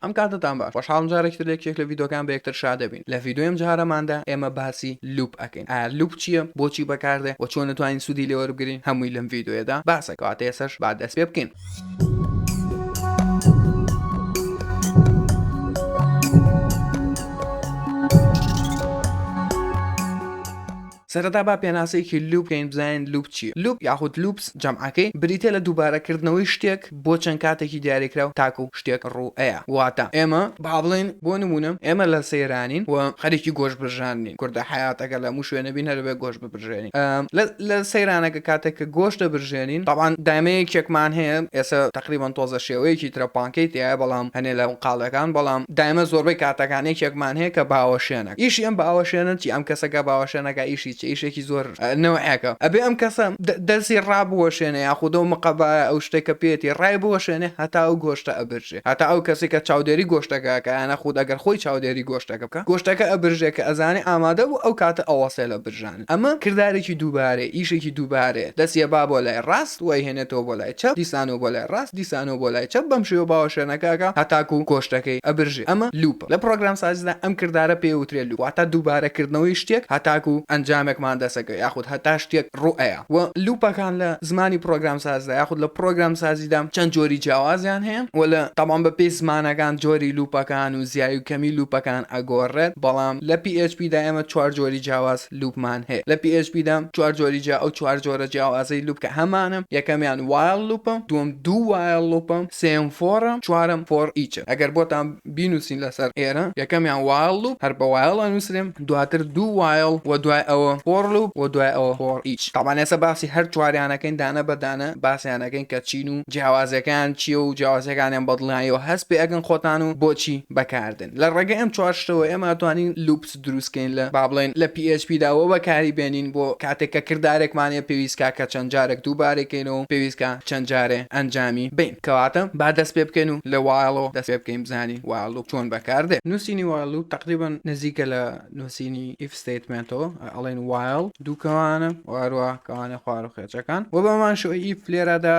ئەم کاتتان باش خۆشحاڵم جارێکتر لێکێک لە ڤیدۆکان بە یەکتر شاد دەبین لە ڤیدۆیم جارەماندا ئێمە باسی لووپ ئەکەین لووپ چییە بۆچی بەکاردێت و چۆن دەتوانین سوودی لێوەربگرین هەمووی لەم ڤیدۆیەدا باسەکەواتە ئێسش با دەست پێ بکەین. سەرەتا با پێناسەیەکی لووپ بکەین بزانین لووپ چییە. لووپ یاخود لووپس جەمعەکەی بریتە لە دووبارەکردنەوەی شتێک بۆ چەند کاتێکی دیاریکراو تاکو شتێک ڕوئەیە. واتە ئێمە با بڵێن بۆ نمونە ئێمە لە سەیرانین و خەریکی گۆشت برژاندنین کوردە حیاتەکە لە هەموو شوێنە بین هەربێ گۆشت ببرژێنین لە سەیرانەکە کاتێککە گۆشتە برژێنین طبعاً دایمەیەکێکمان هەیە ئێستا تقریبان تۆزە شێوەیەکی ترە پانکەی تایە بەڵام هەنێ لە قاڵەکان بەڵام دایمە زۆربەی کاتەکانێکێکمان هەیە کە باوەشێنە ئیشی ئەم باوەشێنن چی ئەم کەسەکە باوەشێنەکە ئیشی ئیشێکی زۆر نەوەیەکە ئەبێ ئەم کەسە دەستی ڕابوەشێنێ یاخودە و مقەبە ئەو شتێکە پێێتی ڕای بوەشێنێ هەتا ئەو گۆشتە ئەبرژێ هەتا ئەو کەسی کە چاودێری گۆشتەکە کە یانە خود ئەگەر خۆی چاودێری گۆشتەکە بکە گۆشتەکە ئەبرژێ کە ئەزانێ ئامادە بوو ئەو کاتە ئەوەسێ لە برژان ئەمە کردارێکی دووبارێ ئیشێکی دووبارێ دەستیە با بۆ لای ڕاست وای هێنێتەوە بۆ لای چەپ دیسانەوە بۆ لای ڕاست دیسانەوە بۆ لای چەپ بەم شێوە باوەشێنەکەکە هەتاکو گۆشتەکەی ئەبرژێ ئەمە لووپە لە پرۆگرام سازیدا ئەم کردارە پێوترێت لووپ واتە دووبارەکردنەوەی شتێک هەتاکو ئەنجامێکمان دەسەکە یاخود هەتا شتێک ڕوئەیە و لووپەکان لە زمانی پرۆگرام سازیدا یاخود لە پرۆگرام سازیدا چەند جۆری جیاوازیان هەیە و لە تەمان بە پێی زمانەکان جۆری لووپەکان و زیای و کەمی لووپەکان ئەگۆڕێت بەڵام لە PHP دا ئێمە چوار جۆری جیاواز لووپمان هەیە لە PHP دا چوار جۆری ئەو چوار جۆرە جیاوازەی لووپ کە هەمانە یەکەمیان وایل لووپە دووەم دوو وایل لووپە سێم فۆرە چوارەم فۆر ئیچە ئەگەر بۆتان بینوسین لەسەر ئێرە یەکەمیان وایل لووپ هەر بە وایل ئەنووسرێم دواتر دوو وایل و دوای ئەوە فۆر لووپ و دوای ئەوە فۆر ئیچ طبعاً ئێستا باسی هەر چواریانەکەین دانە بەدانە باسییانەکەین کە چین و جیاوازەکان چییە و جیاوازەکانیان بەدڵایەوە هەست پێ ئەگەن خۆتان و بۆچی بەکاردن لە ڕێگەی ئەم چوارشتەوە ئێمە ئەتوانین لووپس دروستکەین لە با بڵێن لە PHP داوە بەکاری بێنین بۆ کاتێک کە کردارێکمانە پێویستکە کە چەند جارێک دووبارێکەینەوە پێویستکە چەند جارێ ئەنجامی بین کەواتە با دەست پێ بکەین و لە وایڵەوە دەست پێ بکەین بزانی وایڵ لووپ چۆن بەکاردێت نووسینی وایڵ لووپ تقریبا نزیکە لە نووسینی if statementەوە ئەڵێن وایڵ دووکەوانە واروە کەوانە خوار و خێچەکان و بەمان شوی if لێرەدا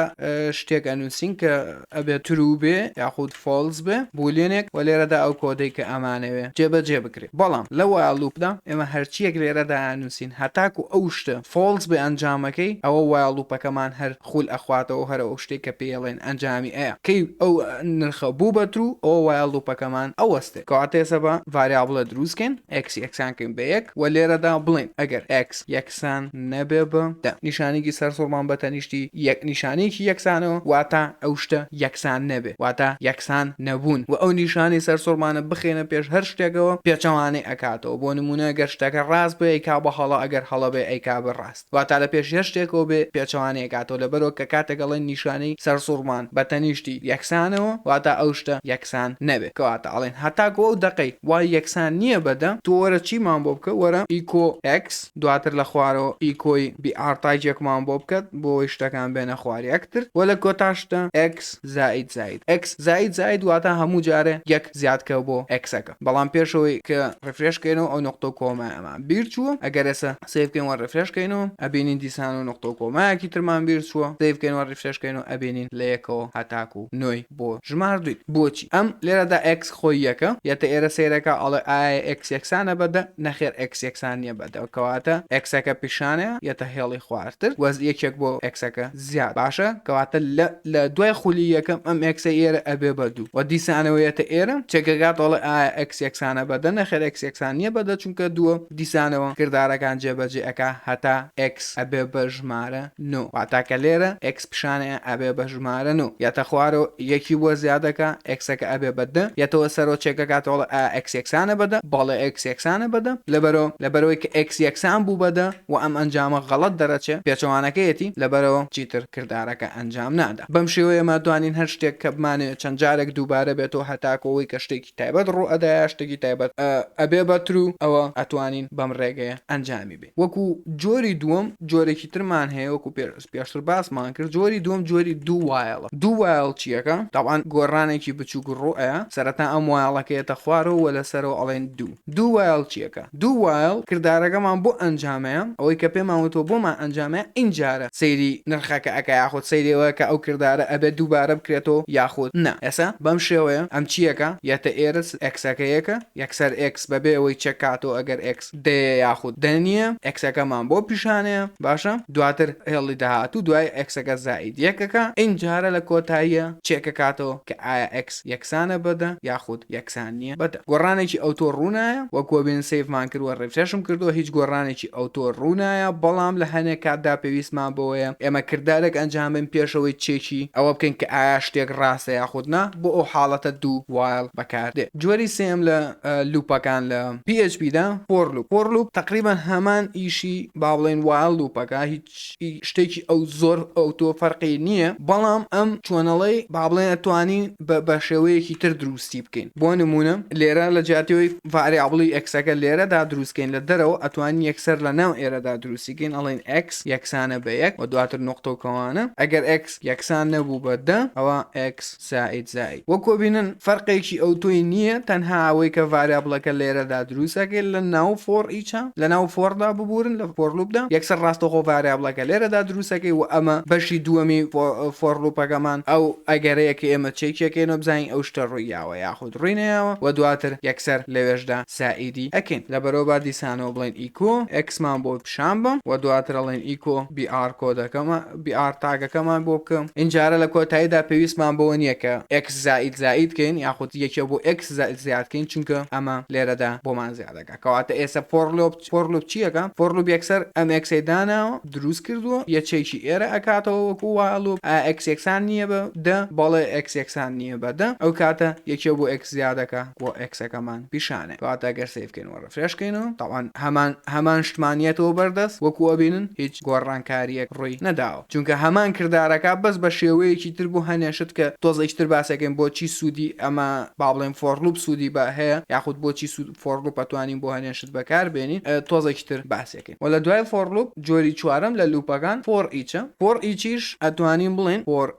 شتێک ئەنووسین کە ئەبێت true بێ یاخود false بێ بولێنێک و لێرەدا ئەو کۆدەی کە ئەمانەوێ جێبەجێ بکرێت بەڵام لە وایڵ لووپدا ئێمە هەرچیەک لێرەدا ئەنووسین هەتاکو ئەو شتە false بێ ئەنجامەکەی ئەوە وایڵ لووپەکەمان هەر خول ئەخواتەوە هەر ئەو شتێک کە پێڵێن ئەنجامی ئەیە کەی ئەو نرخە بوو بە true ئەوە وایڵ لووپەکەمان ئەوەستێ کەواتە ئێستا بە ڤاریابڵە دروستکەین x یەکسانکەین بە یەک و لێرەدا بڵێن ئەگەر x یەکسان نەبێ بە نیشانێکی سەرسوڕمان بە تەنیشتی یەک نیشانێکی یەکسانەوە واتە ئەو شتە یەکسان نەبێ واتە یەکسان نەبوون و ئەو نیشانی سەرسوڕمانە بخێنە پێش هەر شتێکەوە پێچەوانەی ئەکاتەوە بۆ نمونە گەر شتەکە ڕاست بێ ئەیکا بە هەڵە ئەگەر هەڵە بێ ئەیکا بە ڕاست واتە لە پێش هەر شتێکەوە بێ پێچەوانەی ئەکاتەوە لەبەرەوە کە کاتێکەڵێن نیشانەی سەرسوڕمان بە تەنیشتی یەکسانەوە واتە ئەو شتە یەکسان نەبێ کەواتە ئەڵێن هەتاکو ئەو دقەی وای یەکسان نییە بەدە تۆ وەرە چیمان بۆ بکە وەرە ئیکۆ x دواتر لە خوارەوە ئیکۆی ئارتایجێکمان بۆ بکات بۆ شتەکان بێنە خواری یەکتر وە لە کۆتاشتە x زائید زائید x زائید زائید واتە هەموو جارێ یەک زیادکە بۆ xەکە بەڵام پێشەوەی کە ڕفرێشکەینەوە ئەو نقطە کۆمە ئەمان بیر چووە ئەگەر ئێستا سێڤکەینەوە ڕفرێشکەینەوە ئەبینین دیسان و نقطە کۆمایەکی ترمان بیر چووە سێڤکەینەوە ڕفرێشکەینەوە ئەبینین لە یەکەوە هەتاکو نۆی بۆ ژماردویت بۆچی ئەم لێرەدا x خۆی یەکە یەتە ئێرە سەیرەکە ئەڵێ ئایا x یەکسانە بەدە نەخێر x یەکسان نییە بەدە کەواتە xەکە پیشانەیە یەتە هێڵی خوارتر وەز یەکێک بۆ xەکە زیاد باشە کەواتە لە دوای خولی یەکەم ئەم x ئێرە ئەبێ بە دوو و دیسانەوەیەتە ئێرە چێکەکات ئەڵێ ئایا x یەکسانە بەدە نەخێر x یەکسان نییە بەدە چونکە دووە دیسانەوە کردارەکان جێبەجێ ئەکا هەتا x ئەبێ بە ژمارە نۆ واتاکە لێرە x پیشانەیە ئەبێ بە ژمارە نۆ یەتە خوارەوە یەکی بۆ زیادەکە xەکە ئەبێ بەدە یەتەوە سەرۆ چێکەکات ئەڵێ x یەکسانە بەدە باڵێ x یەکسانە بەدە لەبەرەوەی کە x یەکسان بوو بەدە و ئەم ئەنجامە غەڵەت دەرەچێ پێچەوانەکەیەتی لەبەرەوە چیتر کردارەکە ئەنجام نادا بەم شێوەیە مادوانین هەر شتێک کە بمانێت چەند جارێک دووبارە بێتەوە هەتاکەوەی کە شتێکی تایبەت ڕوو ئەدایە شتێکی تایبەت ئەبێ بە ترو ئەوە ئەتوانین بەم ڕێگەیە ئەنجامی بێ وەکو جۆری دووەم جۆرێکی ترمان هەیە وەکو پێشتر باسمان کرد جۆری دووەم جۆری دوو وایڵە دوو وایڵ چیەکە طبعاً گۆڕانێکی بچووک ڕوئەیە سەرەتا ئەم وایڵەکەیەتە خوارەوە وە لەسەرەوە ئەڵێن دوو وایڵ چیەکە دوو وایڵ کردارەکەمان بۆ بۆ ئەنجامەیە ئەوەی کە پێماوەتەوە بۆمان ئەنجامەیە اینجارە سەیری نرخەکە ئەکە یاخود سەیرەوە کە ئەو کردارە ئەبێت دووبارە بکرێتەوە یاخود نا ئێسا بەم شێوەیە ئەم چیەکە یەتە ئێرس ئەکسەکەیەکە یەکسەر ئەکس بەبێ ئەوەی چەکاتەوە ئەگەر ئەکس دێ یاخود دەنیە ئەکسەکەمان بۆ پیشانەیە باشە دواتر هێڵی داهاتوو دوای ئەکسەکە زائید یەکەکە اینجارە لە کۆتاییە چێکە کاتەوە کە ئایا ئەکس یەکسانە بەدە یاخود یەکسان نییە بەدە گۆڕانێکی ئەوتۆ ڕوونایە وەکوە بین سیفمان کردووە ڕێفرێشم کردووە هیچ گۆڕانێکی ئەوتۆ ڕوونایە بەڵام لە هەنێک کاتدا پێویستمان بۆیە ئێمە کردارێک ئەنجامن پێشەوەی چێکی ئەوە بکەین کە ئایا شتێک ڕاستە یاخود نا بۆ ئەو حاڵەتە دوو وایل بەکاردێت جۆری سێم لە لووپەکان لە PHP دا فۆر لووپ تقریبا هەمان ئیشی با بڵێن وایل لووپەکە هیچ شتێکی ئەو زۆر ئەوتۆ فەرقی نییە بەڵام ئەم چۆنەڵەی با بڵێن ئەتوانین بە شێوەیەکی تر دروستی بکەین بۆ نمونە لێرە لە جاتیەوەی ڤاریابڵی ئەکسەکە لێرەدا دروستکەین لە دەرەوە ئەتوانین یەکسەر لە ناو ئێرەدا دروستیکەین ئەڵێن ئەکس یەکسانە بە یەک و دواتر نقطەوکەوانە ئەگەر ئەکس یەکسان نەبوو بە دە ئەوە ئەکس زائید وەکو بینن فەرقێکی ئەوتۆی نییە تەنها ئەوەی کە ڤاریابڵەکە لێرەدا دروستەکەی لە ناو فۆر ئیچە لە ناو فۆردا ببورن لە فۆر لووپدا یەکسەر ڕاستەخۆ ڤاریابڵەکە لێرەدا دروستەکەی و ئەمە بەشی دووەمی فۆر لووپەکەمان ئەو ئەگەرەیەکە ئێمە چێکیەکەینەوە بزانین ئەو شتە ڕوویاوە یاخود ڕووینەوە و دواتر یەکسەر لەوێشدا سائیدی ئەکەین لە بەرەوبار دیسانەوە بڵێن ئیکۆ ئەکسمان بۆ پیشان بم و دواتر ئەڵێن ئیکۆ BR کۆدەکەمە BR تاگەکەمان بۆ بکەم اینجارە لە کۆتاییدا پێویستمان بۆ نییە کە ئەکس زائید کەین یاخود یەکێ بۆ ئەکس زیادکەین چونکە ئەمە لێرەدا بۆمان زیادەکە کەواتە ئێستا فۆر لووپ چیەکە فۆر لووپ یەکسەر ئەم ئەکسەی داناوە دروست کردووە یەکێکی ئێرە ئەکاتەوە وەکو وایل لووپ ئەکس یەکسان نییە بە دە بەڵێ ئەکس یەکسان نییە بە دە ئەو کاتە یەکێ بۆ ئەکس زیادەکە بۆ ئەکسەکەمان پیشانێ کەواتە ئەگەر سیفکەینەوە ڕفرێشکەینەوە تاوان هەمان شتمانیەتەوە بەردەست وەکو ئەبینن هیچ گۆڕانکاریەک ڕووی نەداوە چونکە هەمان کردارەکە بەس بە شێوەیەکی تر بۆ هەنێشت کە تۆزێکتر باسەکەین بۆچی سوودی ئەمە با بڵێن فۆر لووپ سوودی بە هەیە یاخود بۆچی فۆر لووپ ئەتوانین بۆ هەنێشت بەکار بێنین تۆزێکی تر باسێکین و لە دوای فۆر لووپ جۆری چوارەم لە لووپەکان فۆر ئیچە فۆر ئیچیش ئەتوانین بڵێن فۆر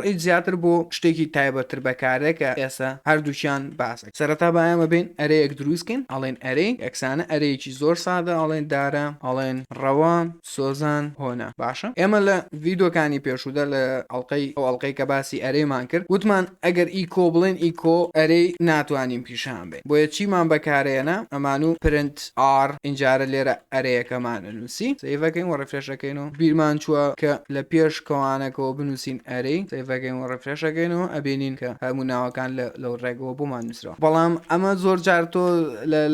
ئیچ زیاتر بۆ شتێکی تایبەتتر بەکارێکە ئێستا هەردووشیان باسێک سەرەتا بایەمە بین ئەرەیەک دروستکەین ئەڵێن ئەرەی یەکسانە ئەرەیەکی زۆر سادە ئەڵێن دارە ئەڵێن ڕەوان سۆزان هۆنە باشە ئێمە لە ڤیدۆکانی پێشوودە لە ئەڵقەی کە باسی ئەرەیمان کرد وتمان ئەگەر ئیکۆ بڵێن ئیکۆ ئەرەی ناتوانین پیشان بین بۆیە چیمان بەکارێنە ئەمان و پرنت ئار اینجارە لێرە ئەرەیەکەمان نووسی سیڤەکەین و ڕفرێشەکەینەوە بیرمان چووە کە لە پێش کەوانەکەەوە بنووسین ئەرەی سیڤەکەین و ڕفرێشەکەینەوە ئەبینین کە هەموو ناوەکان لەو ڕێگەوە بۆمان نووسرەوە بەڵام ئەمە زۆر جار تۆ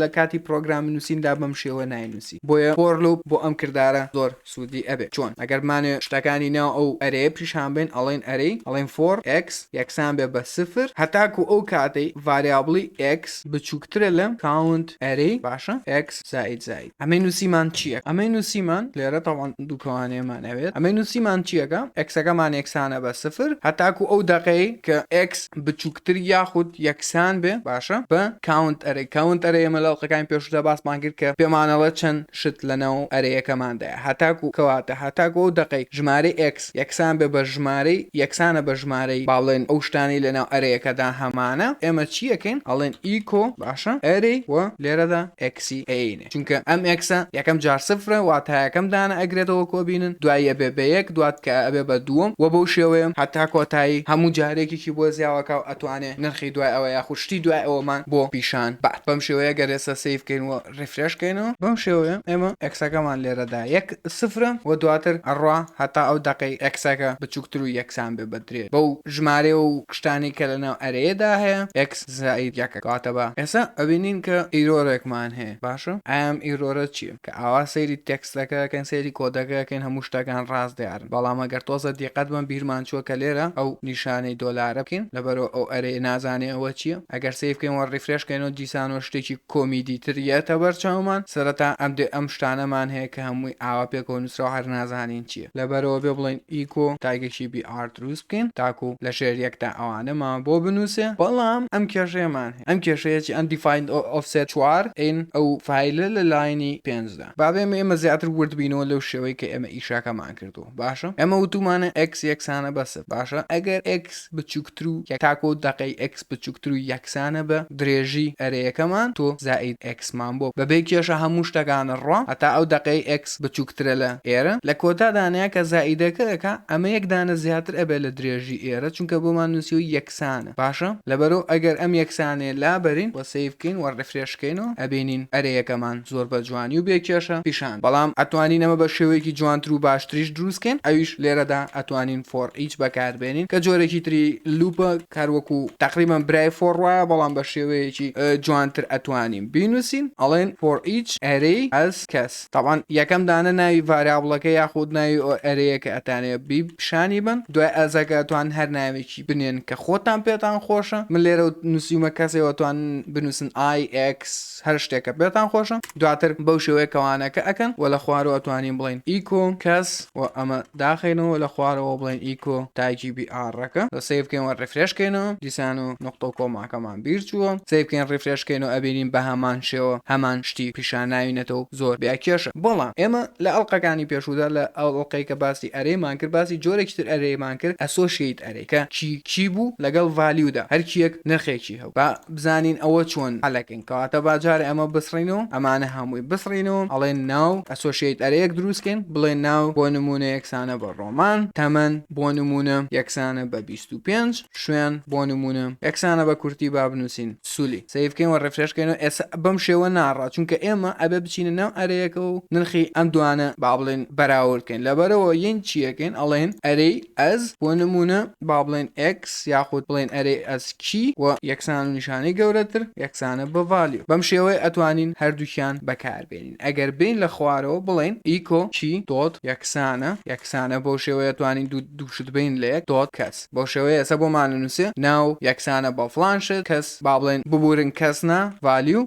لە کاتی پرۆگرام نووسیندا بەم شێوە ناینووسی بۆیە فۆر لووپ بۆ ئەم کردارە زۆر سوودی ئەبێت چۆن ئەگەرمانێ شتەکانی ناو ئەو ئەرەیە پیشان بین ئەڵێن ئەرەی ئەڵێن فۆر ئەکس یەکسان بێ بە سفر هەتاکو ئەو کاتەی ڤاریابڵی ئەکس بچووکترە لەم کاونت ئەرەی باشە ئەکس زائید ئەمەی نووسیمان چییە ئەمەی نووسیمان لێرە تاوان دووکەوانەیەمان ئەوێت ئەمەی نووسیمان چیەکە ئەکسەکەمان یەکسانە بە سفر هەتاکو ئەو دقەی کە ئەکس بچووکتر یاخود یەکسان بێ باشە بە کاونت ئەرەی ئەمە لە ئەڵقەکانی پێشوودا باسمان کرد کە پێمانەوە چەند شت لەناو ئەرەیەکەماندایە هەتاکو ئەو دقەی ژمارەی ئەکس یەکسان بێ بە ژمارەی یەکسانە بە ژمارەی باڵێن ئەو شتانی لەناو ئەرەیەکەدا هەمانە ئێمە چیەکەین ئەڵێن ئیکۆ باشە ئەرەی و لێرەدا ئەکسی ئەینێ چونکە ئەم ئەکسە یەکەم جار سفرە واتە یەکەم دانە ئەگرێتەوە کۆبینن دوای ئەبێ بە یەک دوات کە ئەبێ بە دووەم و بەو شێوەیە هەتا کۆتایی هەموو جارێکێکی بۆ زیاوەکە و ئەتوانێ نرخی دوای ئەوە یاخود شتی دوای ئەوەمان بۆ پیشان بات بەم شێوەیە گەرێسە سیفکەین و ڕفرێشکەینەوە بەم شێوەیە ئێمە ئەکسەکەمان لێرەدا یەک سفرە و دواتر ئەڕوا هەتا ئەو دقەی ئەکسەکە بچووکتر و یەکسان بێ بەدرێت بەو ژمارە و شتانی کە لەناو ئەرەیەدا هەیە ئەکس زائید یەکە کاتە بە ئێستا ئەبینین کە ئیرۆرێکمان هەیە باشە ئەم ئیرۆرە چییە کە ئاوا سەیری تێکستەکەکەن سەیری کۆدەکەکەن هەموو شتەکان ڕاست دیارن بەڵام ئەگەر تۆزە دیقەت بم بیرمان چووە کە لێرە ئەو نیشانەی دۆلارە بکەین لەبەرەوە ئەو ئەرەیە نازانێ ئەوە چییە ئەگەر سیفکەین وە ڕفرێشکەینەوە دیسانەوە شتێکی کۆمیدی تریەتە بەرچاومان سەرەتا ئەم شتانەمان هەیە کە هەمووی ئاوا پێکەوە نووسراوە هەر نازانین چییە لەبەرەوە بێ بڵێن ئیکۆ تاگێکی BR دروست بکەین تاکو لە شێریەکدا ئەوانەمان بۆ بنووسێ بەڵام ئەم کێشەیەمان هەیە ئەم کێشەیەکی undefined offset 4 ئەو فایلە لە لاینی 5دا بابێمە ئێمە زیاتر وردبینەوە لەو شێوەی کە ئێمە ئیشاکەمان کردو باشە ئەمە وتومانە X یەکسانە بەسە باشە ئەگەر X بچووکتر و تاکۆ دقەی X بچووکتر و یەکسانە بە درێژی ئەرەیەکەمان تۆ زائید Xمان بۆ بەبێ کێشە هەموو شتەکان دقەکانە ڕوا هەتا ئەو دقەی X بچووکترە لە ئێرە لە کۆتا دانەیە کە زائیدەکەەکە ئەمە یەک دانە زیاتر ئەبێ لە درێژی ئێرە چونکە بۆمان نووسی و یەکسانە باشە لەبەرەوە ئەگەر ئەم یەکسانێ لا بەرین وە سیڤکەین وە ڕفرێشکەینەوە ئەبینین ئەرەیەکەمان زۆر بە جوانی و بێکێشە پیشان بەڵام ئەتوانین ئەمە بە شێوەیەکی جوانتر و باشتریش دروستکەین ئەویش لێرەدا ئەتوانین فۆر ئیچ بەکاربێنین کە جۆرێکی تری لوپە کاروەکو تقریبا برای فۆر وایە بەڵام بە شێوەیەکی جوانتر ئەتوانین بینوسین ئەڵێن فۆر ئیچ ئەرەی ئەس کەس تاوان یەکەم دانە ناوی ڤاریابڵەکە یاخود ناوی ئەرەیەکە ئەتانەیە پیشانی بن دوای ئەزەکە ئەتوان هەر ناوێکی بنێن کە خۆتان پێتان خۆشە من لێرە نووسیمە کەسێەوە توان بنووسن IX هەر شتێکە پێتان خۆشە دواتر بەو شێوەیە کەوانەکە ئەکەن و لە خوارەوە ئەتوانین بڵین ئیکۆ کەس و ئەمە داخینەوە لە خوارەوە بڵین ئیکۆ تایکی BR-ەکە لە سیڤکەین وە ڕفرێشکەینەوە دیسان و نقطە و کۆماکەمان بیرچووە سیڤکەین ڕفرێشکەینەوە ئەبینین بە هەمان شێوە هەمان شتی پیشاناوینەتەوە زۆر بیاکێشە بەڵام ئێمە لە ئەڵلقەکانی پێشودا لە ئەڵلقەی کە باسی ئەرەیمان کرد باسی جۆرێکی تر ئەرەیمان کرد ئەسۆشیت ئەرەیکە چی بوو لەگەڵ ڤالیودا هەرکیەک نرخێکی هەبوو با بزانین ئەوە چۆن هەلەکەین کەواتە باجارە ئەمە بسڕینەوە ئەمانە هەمووی بسڕینەوە ئەڵێن ناو ئەسۆشیت ئەرەیەک دروستکەین بڵێن ناو بۆ نمونە یەکسانە بە ڕۆمان تەمەن بۆ نمونە یەکسانە بە 25 شوێن بۆ نمونە یەکسانە بە کورتی با بنووسین سولی سیڤکەین وە ڕفرێشکەینەوە ئێستا بەم شێوە ناڕات چونکە ئێمە ئەبێ بچینە ناو ئەرەیەکە و نرخی ئەم دوانە با بڵێن بەراوردکەین لەبەرەوە یەن چیەکەین ئەڵێن ئەرەی ئەز بۆ نمونە با بڵێن X یاخود بڵێن ئەرەی ئەس کی و یەکسان و نیشانەی گەورەتر یەکسانە بە ڤالیو بەم شێوەیە ئەتوانین هەردووکیان بەکاربێنین ئەگەر بین لە خوارەوە بڵێن ئیکۆ چی دۆت یەکسانە بۆ شێوەیە ئەتوانین دووشت بین لە یەک دۆت کەس بۆ شێوەیە ئێستا بۆمان نووسێ ناو یەکسانە بە فلانشت کەس با بڵێن ببورن کەسنا ڤالیو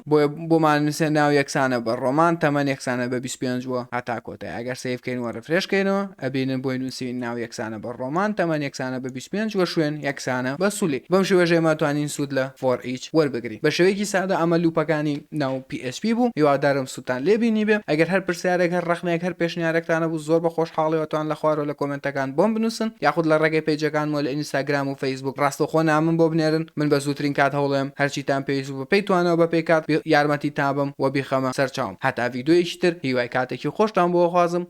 بۆمان نووسێ ناو یەکسانە بە ڕۆمان تەمەن یەکسانە بە 25 وە هەتا کۆتای ئەگەر سیڤکەین وە ڕفرێشکەینەوە ئەبینن بۆی نووسین ناو یەکسانە بە ڕۆمان تەمەن یەکسانە بە 25 وە شوێن یەکسانە بە سولی بەم شێوەژە ئێمە ئەتوانین سوود لە فۆر ئیچ وەربگرین بە شێوەیەکی سادە ئەمە لوپەکانی ناو PHP بوو هیوادارم سووتان لێبینی بێ ئەگەر هەر پرسیارێک هەر ڕخنێک هەر پێشنیارێکتانە بوو زۆر بە خۆشحاڵیەوەتان لە خوارەوە لە کۆمنتەکان بۆم بنووسن یاخود لە ڕێگەی پێیجەکانمەوە لە ئینستاگرام و فەیسبوک ڕاستەوخۆ نامم بۆ بنێرن من بە زووترین کات هەوڵێم هەرچیتان پێویست بوو بەپێی توانەوە بەپێی کات یارمەتی تابم و بیخەمە سەرچاوم هەتا ڤیدیۆیەکی تر هیوای کاتێکی خۆشتان بۆ خوازم